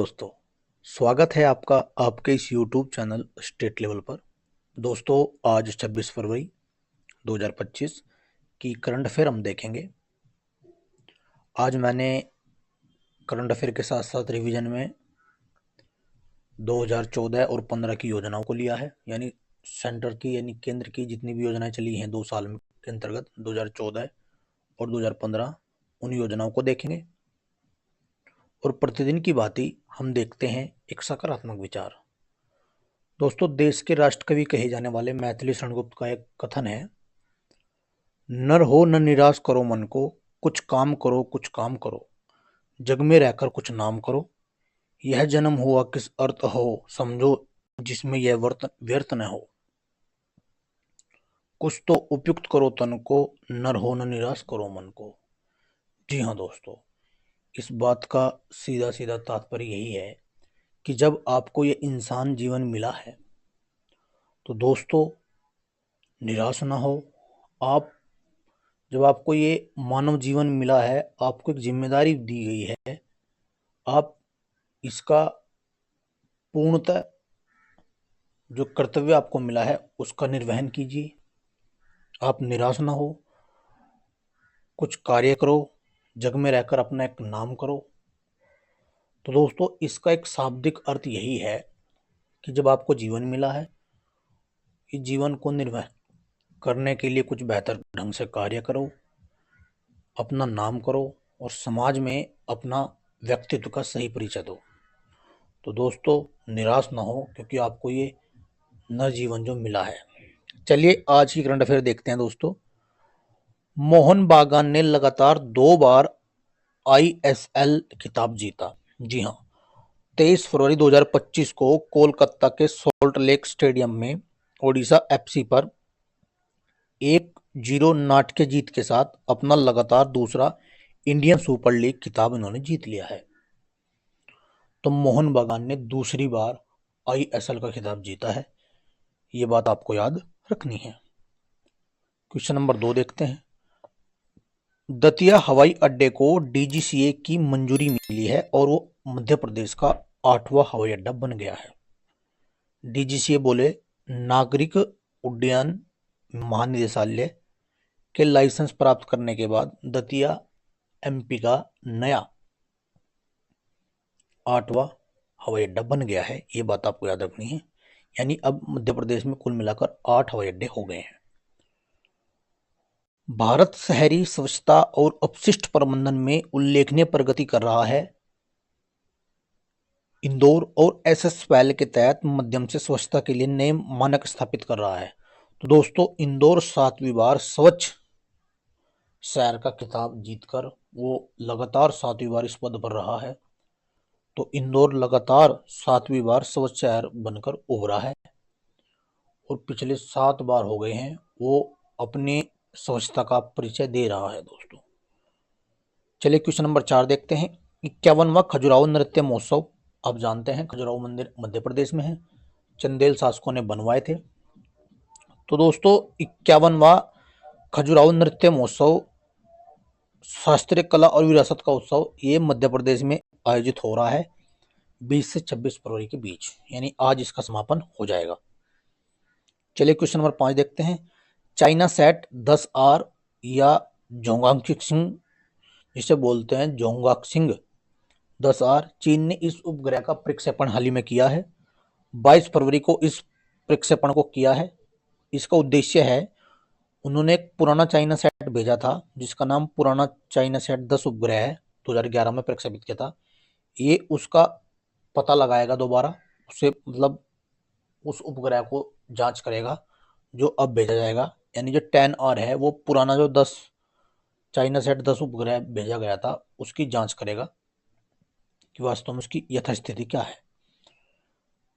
दोस्तों, स्वागत है आपका आपके इस YouTube चैनल स्टेट लेवल पर। दोस्तों, आज 26 फरवरी 2025 की करंट अफेयर हम देखेंगे। आज मैंने करंट अफेयर के साथ साथ रिवीजन में 2014 और 15 की योजनाओं को लिया है, यानी सेंटर की यानी केंद्र की जितनी भी योजनाएं चली हैं 2 साल में के अंतर्गत 2014 और 2015 उन योजनाओं को देखेंगे। और प्रतिदिन की भांति हम देखते हैं एक सकारात्मक विचार। दोस्तों, देश के राष्ट्रकवि कहे जाने वाले मैथिली शरण गुप्त का एक कथन है, नर हो न निराश करो मन को, कुछ काम करो कुछ काम करो, जग में रहकर कुछ नाम करो, यह जन्म हुआ किस अर्थ हो, समझो जिसमें यह व्यर्थ न हो, कुछ तो उपयुक्त करो तन को, नर हो न निराश करो मन को। जी हाँ दोस्तों, इस बात का सीधा सीधा तात्पर्य यही है कि जब आपको ये इंसान जीवन मिला है तो दोस्तों निराश ना हो आप। जब आपको ये मानव जीवन मिला है, आपको एक जिम्मेदारी दी गई है, आप इसका पूर्णतः जो कर्तव्य आपको मिला है उसका निर्वहन कीजिए। आप निराश ना हो, कुछ कार्य करो, जग में रहकर अपना एक नाम करो। तो दोस्तों, इसका एक शाब्दिक अर्थ यही है कि जब आपको जीवन मिला है, इस जीवन को निर्वहन करने के लिए कुछ बेहतर ढंग से कार्य करो, अपना नाम करो और समाज में अपना व्यक्तित्व का सही परिचय दो। तो दोस्तों, निराश ना हो, क्योंकि आपको ये नया जीवन जो मिला है। चलिए आज की करंट अफेयर देखते हैं दोस्तों। मोहन बागान ने लगातार 2 बार ISL खिताब जीता। जी हाँ, 23 फरवरी 2025 को कोलकाता के सॉल्ट लेक स्टेडियम में ओडिशा FC पर 1-0 नाटकीय जीत के साथ अपना लगातार दूसरा इंडियन सुपर लीग खिताब इन्होंने जीत लिया है। तो मोहन बागान ने दूसरी बार ISL का खिताब जीता है, ये बात आपको याद रखनी है। क्वेश्चन नंबर 2 देखते हैं। दतिया हवाई अड्डे को DGCA की मंजूरी मिली है और वो मध्य प्रदेश का 8वां हवाई अड्डा बन गया है। DGCA बोले नागरिक उड्डयन महानिदेशालय के लाइसेंस प्राप्त करने के बाद दतिया MP का नया 8वां हवाई अड्डा बन गया है, ये बात आपको याद रखनी है। यानी अब मध्य प्रदेश में कुल मिलाकर 8 हवाई अड्डे हो गए हैं। भारत शहरी स्वच्छता और अपशिष्ट प्रबंधन में उल्लेखनीय प्रगति कर रहा है। इंदौर और SSPL के तहत माध्यम से स्वच्छता के लिए नए मानक स्थापित कर रहा है। तो दोस्तों, इंदौर 7वीं बार स्वच्छ शहर का खिताब जीतकर वो लगातार 7वीं बार इस पद पर रहा है। तो इंदौर लगातार 7वीं बार स्वच्छ शहर बनकर उभरा है और पिछले 7 बार हो गए हैं वो अपने स्वच्छता का परिचय दे रहा है दोस्तों। चलिए क्वेश्चन नंबर 4 देखते हैं। 51वां खजुराहो नृत्य महोत्सव, आप जानते हैं खजुराहो मंदिर मध्य प्रदेश में है, चंदेल शासकों ने बनवाए थे। तो दोस्तों, 51वां खजुराहो नृत्य महोत्सव शास्त्रीय कला और विरासत का उत्सव ये मध्य प्रदेश में आयोजित हो रहा है 20 से 26 फरवरी के बीच, यानी आज इसका समापन हो जाएगा। चलिए क्वेश्चन नंबर 5 देखते हैं। चाइना सेट 10R या जोंगक्सिंग, जिसे बोलते हैं जोंगक्सिंग 10R, चीन ने इस उपग्रह का प्रक्षेपण हाल ही में किया है। 22 फरवरी को इस प्रक्षेपण को किया है। इसका उद्देश्य है, उन्होंने एक पुराना चाइना सेट भेजा था जिसका नाम पुराना चाइना सेट 10 उपग्रह है, 2011 में प्रक्षेपित किया था। ये उसका पता लगाएगा दोबारा, उसे मतलब उस उपग्रह को जांच करेगा जो अब भेजा जाएगा। यानी जो 10R है वो पुराना जो 10 चाइना सेट 10 उपग्रह भेजा गया था उसकी जांच करेगा कि वास्तव में उसकी यथास्थिति क्या है।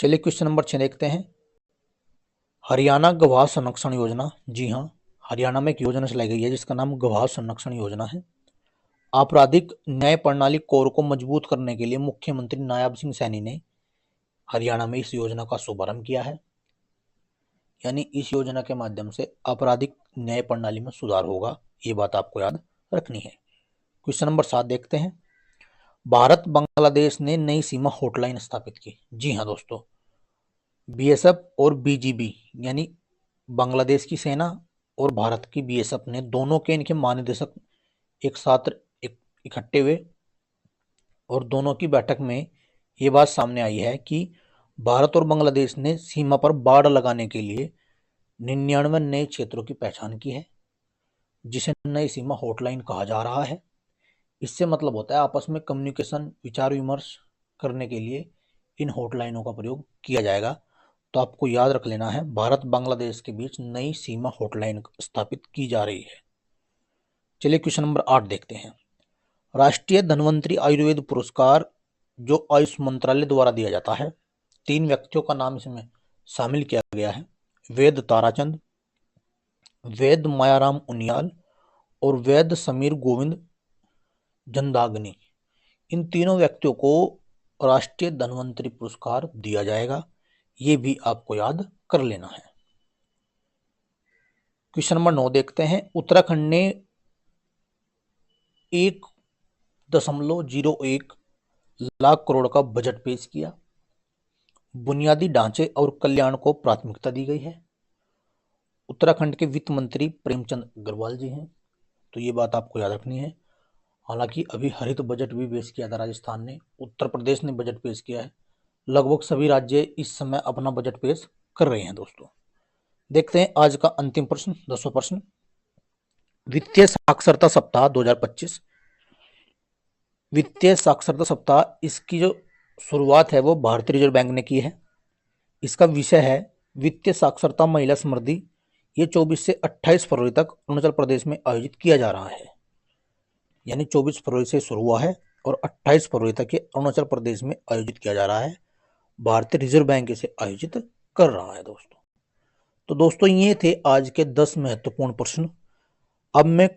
चलिए क्वेश्चन नंबर 6 देखते हैं। हरियाणा गवाह संरक्षण योजना, जी हाँ, हरियाणा में एक योजना चलाई गई है जिसका नाम गवाह संरक्षण योजना है। आपराधिक न्याय प्रणाली कोर को मजबूत करने के लिए मुख्यमंत्री नायब सिंह सैनी ने हरियाणा में इस योजना का शुभारंभ किया है। यानी इस योजना के माध्यम से आपराधिक न्याय प्रणाली में सुधार होगा, ये बात आपको याद रखनी है। क्वेश्चन नंबर 7 देखते हैं। भारत बांग्लादेश ने नई सीमा हॉटलाइन स्थापित की। जी हाँ दोस्तों, बीएसएफ और बीजीबी यानी बांग्लादेश की सेना और भारत की बीएसएफ ने दोनों के इनके महानिदेशक एक साथ इकट्ठे हुए और दोनों की बैठक में ये बात सामने आई है कि भारत और बांग्लादेश ने सीमा पर बाड़ लगाने के लिए 99 नए क्षेत्रों की पहचान की है, जिसे नई सीमा हॉटलाइन कहा जा रहा है। इससे मतलब होता है आपस में कम्युनिकेशन, विचार विमर्श करने के लिए इन हॉटलाइनों का प्रयोग किया जाएगा। तो आपको याद रख लेना है, भारत बांग्लादेश के बीच नई सीमा हॉटलाइन स्थापित की जा रही है। चलिए क्वेश्चन नंबर 8 देखते हैं। राष्ट्रीय धन्वंतरी आयुर्वेद पुरस्कार जो आयुष मंत्रालय द्वारा दिया जाता है, 3 व्यक्तियों का नाम इसमें शामिल किया गया है। वेद ताराचंद, वेद मायाराम उनियाल और वेद समीर गोविंद जंदागनी। इन तीनों व्यक्तियों को राष्ट्रीय धन्वंतरी पुरस्कार दिया जाएगा, ये भी आपको याद कर लेना है। क्वेश्चन नंबर 9 देखते हैं। उत्तराखंड ने 1.01 लाख करोड़ का बजट पेश किया। बुनियादी ढांचे और कल्याण को प्राथमिकता दी गई है। उत्तराखंड के वित्त मंत्री प्रेमचंद अग्रवाल जी हैं, तो ये बात आपको याद रखनी है। हालांकि अभी हरित बजट भी पेश किया था राजस्थान ने, उत्तर प्रदेश ने बजट पेश किया है। लगभग सभी राज्य इस समय अपना बजट पेश कर रहे हैं दोस्तों। देखते हैं आज का अंतिम प्रश्न, 10वां प्रश्न। वित्तीय साक्षरता सप्ताह 2025। वित्तीय साक्षरता सप्ताह, इसकी जो शुरुआत है वो भारतीय रिजर्व बैंक ने की है। इसका विषय है वित्तीय साक्षरता महिला समृद्धि। ये 24 से 28 फरवरी तक अरुणाचल प्रदेश में आयोजित किया जा रहा है। यानी 24 फरवरी से शुरू हुआ है और 28 फरवरी तक ये अरुणाचल प्रदेश में आयोजित किया जा रहा है। भारतीय रिजर्व बैंक इसे आयोजित कर रहा है दोस्तों। तो दोस्तों ये थे आज के 10 महत्वपूर्ण प्रश्न। अब मैं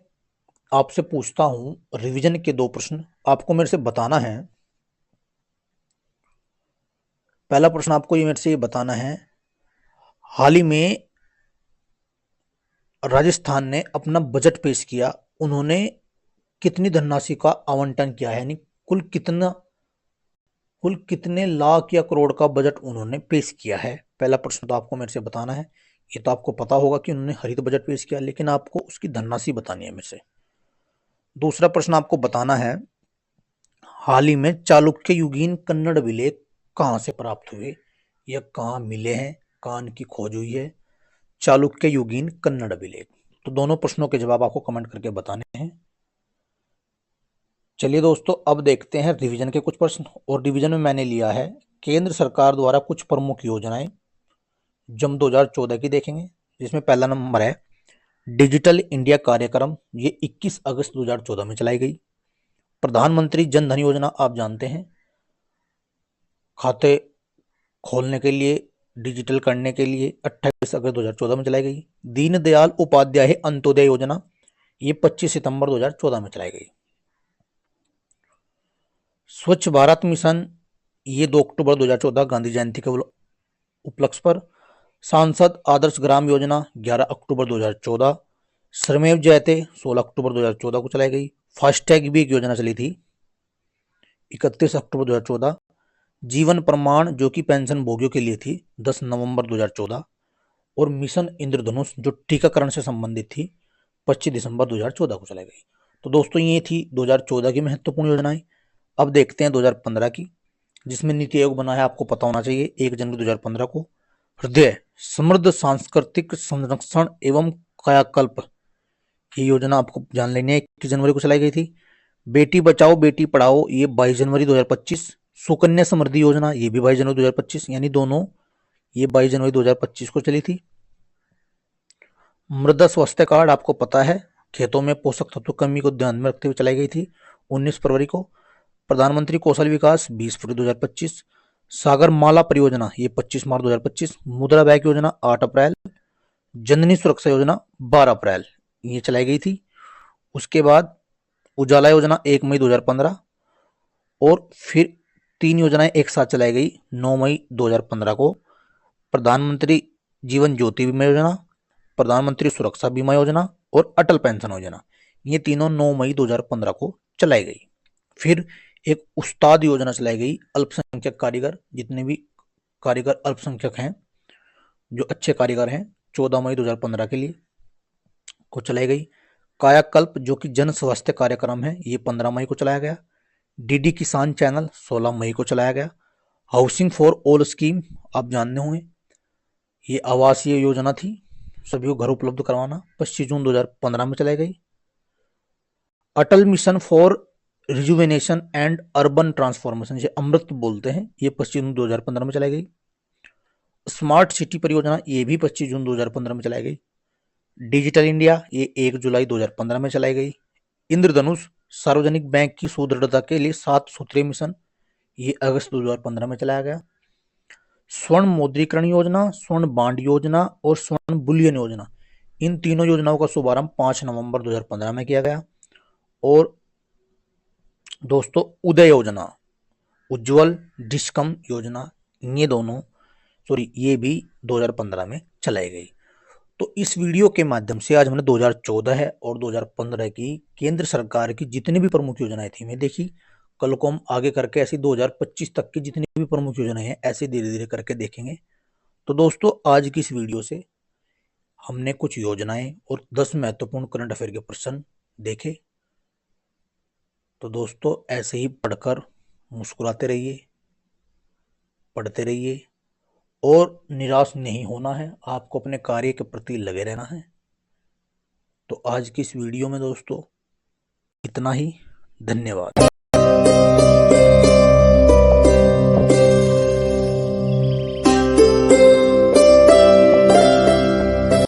आपसे पूछता हूं रिवीजन के 2 प्रश्न, आपको मेरे से बताना है। पहला प्रश्न आपको ये मेरे से ये बताना है, हाल ही में राजस्थान ने अपना बजट पेश किया, उन्होंने कितनी धनराशि का आवंटन किया है, यानी कुल कितने लाख या करोड़ का बजट उन्होंने पेश किया है। पहला प्रश्न तो आपको मेरे से बताना है। ये तो आपको पता होगा कि उन्होंने हरित बजट पेश किया, लेकिन आपको उसकी धनराशि बतानी है मेरे से। दूसरा प्रश्न आपको बताना है, हाल ही में चालुक्य युगीन कन्नड़ अभिलेख कहाँ से प्राप्त हुए या कहाँ मिले हैं, कहाँ इनकी खोज हुई है। चालुक्य युगीन कन्नड़ अभिलेख। तो दोनों प्रश्नों के जवाब आपको कमेंट करके बताने हैं। चलिए दोस्तों, अब देखते हैं रिवीजन के कुछ प्रश्न। और रिवीजन में मैंने लिया है केंद्र सरकार द्वारा कुछ प्रमुख योजनाएं जम 2014 की देखेंगे, जिसमें पहला नंबर है डिजिटल इंडिया कार्यक्रम। ये 21 अगस्त 2014 में चलाई गई। प्रधानमंत्री जन धन योजना आप जानते हैं, खाते खोलने के लिए, डिजिटल करने के लिए 28 अगस्त 2014 में चलाई गई। दीनदयाल उपाध्याय अंत्योदय योजना, ये 25 सितंबर 2014 में चलाई गई। स्वच्छ भारत मिशन, ये 2 अक्टूबर 2014 गांधी जयंती के उपलक्ष्य पर। सांसद आदर्श ग्राम योजना 11 अक्टूबर 2014। श्रमेव जयते 16 अक्टूबर 2014 को चलाई गई। फास्टैग भी एक योजना चली थी 31 अक्टूबर 2014। जीवन प्रमाण जो कि पेंशन भोगियों के लिए थी 10 नवंबर 2014। और मिशन इंद्रधनुष जो टीकाकरण से संबंधित थी 25 दिसंबर 2014 को चलाई गई। तो दोस्तों ये थी 2014 की महत्वपूर्ण योजनाएं। अब देखते हैं 2015 की, जिसमें नीति आयोग बना है, आपको पता होना चाहिए 1 जनवरी 2015 को। हृदय समृद्ध सांस्कृतिक संरक्षण एवं कायाकल्प, ये योजना आपको जान लेनी है, 21 जनवरी को चलाई गई थी। बेटी बचाओ बेटी पढ़ाओ, ये 22 जनवरी 2025। सुकन्या समृद्धि योजना, ये भी 22 जनवरी 2025, यानी दोनों ये 22 जनवरी 2025 को चली थी। मृदा स्वास्थ्य कार्ड आपको पता है, खेतों में पोषक तत्व कमी को ध्यान में रखते हुए चलाई गई थी 19 फरवरी को। प्रधानमंत्री कौशल विकास 20 फरवरी 2025। सागर माला परियोजना, ये 25 मार्च 2025। मुद्रा बैंक योजना 8 अप्रैल। जननी सुरक्षा योजना 12 अप्रैल ये चलाई गई थी। उसके बाद उजाला योजना 1 मई 2015। और फिर 3 योजनाएं एक साथ चलाई गई 9 मई 2015 को। प्रधानमंत्री जीवन ज्योति बीमा योजना, प्रधानमंत्री सुरक्षा बीमा योजना और अटल पेंशन योजना, ये तीनों 9 मई 2015 को चलाई गई। फिर एक उस्ताद योजना चलाई गई, अल्पसंख्यक कारीगर, जितने भी कारीगर अल्पसंख्यक हैं, जो अच्छे कारीगर हैं, 14 मई 2015 के लिए को चलाई गई। कायाकल्प जो कि जन स्वास्थ्य कार्यक्रम है, ये 15 मई को चलाया गया। डीडी किसान चैनल 16 मई को चलाया गया। हाउसिंग फॉर ऑल स्कीम आप जानते होंगे, ये आवासीय योजना थी, सभी को घर उपलब्ध करवाना, 25 जून 2015 में चलाई गई। Atal mission for rejuvenation and urban transformation, जिसे अमृत बोलते हैं, ये 25 जून 2015 में चलाई गई। स्मार्ट सिटी परियोजना, ये भी 25 जून 2015 में चलाई गई। डिजिटल इंडिया, ये 1 जुलाई 2015 में चलाई गई। इंद्रधनुष सार्वजनिक बैंक की सुदृढ़ता के लिए 7 सूत्रीय मिशन, ये अगस्त 2015 में चलाया गया। स्वर्ण मौद्रीकरण योजना, स्वर्ण बांड योजना और स्वर्ण बुलियन योजना, इन तीनों योजनाओं का शुभारंभ 5 नवंबर 2015 में किया गया। और दोस्तों उदय योजना, उज्ज्वल डिस्कम योजना, ये भी 2015 में चलाई गई। तो इस वीडियो के माध्यम से आज हमने 2014 और 2015 की केंद्र सरकार की जितनी भी प्रमुख योजनाएं थी मैं देखी। कल को हम आगे करके ऐसी 2025 तक की जितनी भी प्रमुख योजनाएं हैं ऐसे धीरे धीरे करके देखेंगे। तो दोस्तों आज की इस वीडियो से हमने कुछ योजनाएं और 10 महत्वपूर्ण करंट अफेयर के प्रश्न देखे। तो दोस्तों ऐसे ही पढ़कर मुस्कुराते रहिए, पढ़ते रहिए और निराश नहीं होना है, आपको अपने कार्य के प्रति लगे रहना है। तो आज की इस वीडियो में दोस्तों इतना ही, धन्यवाद।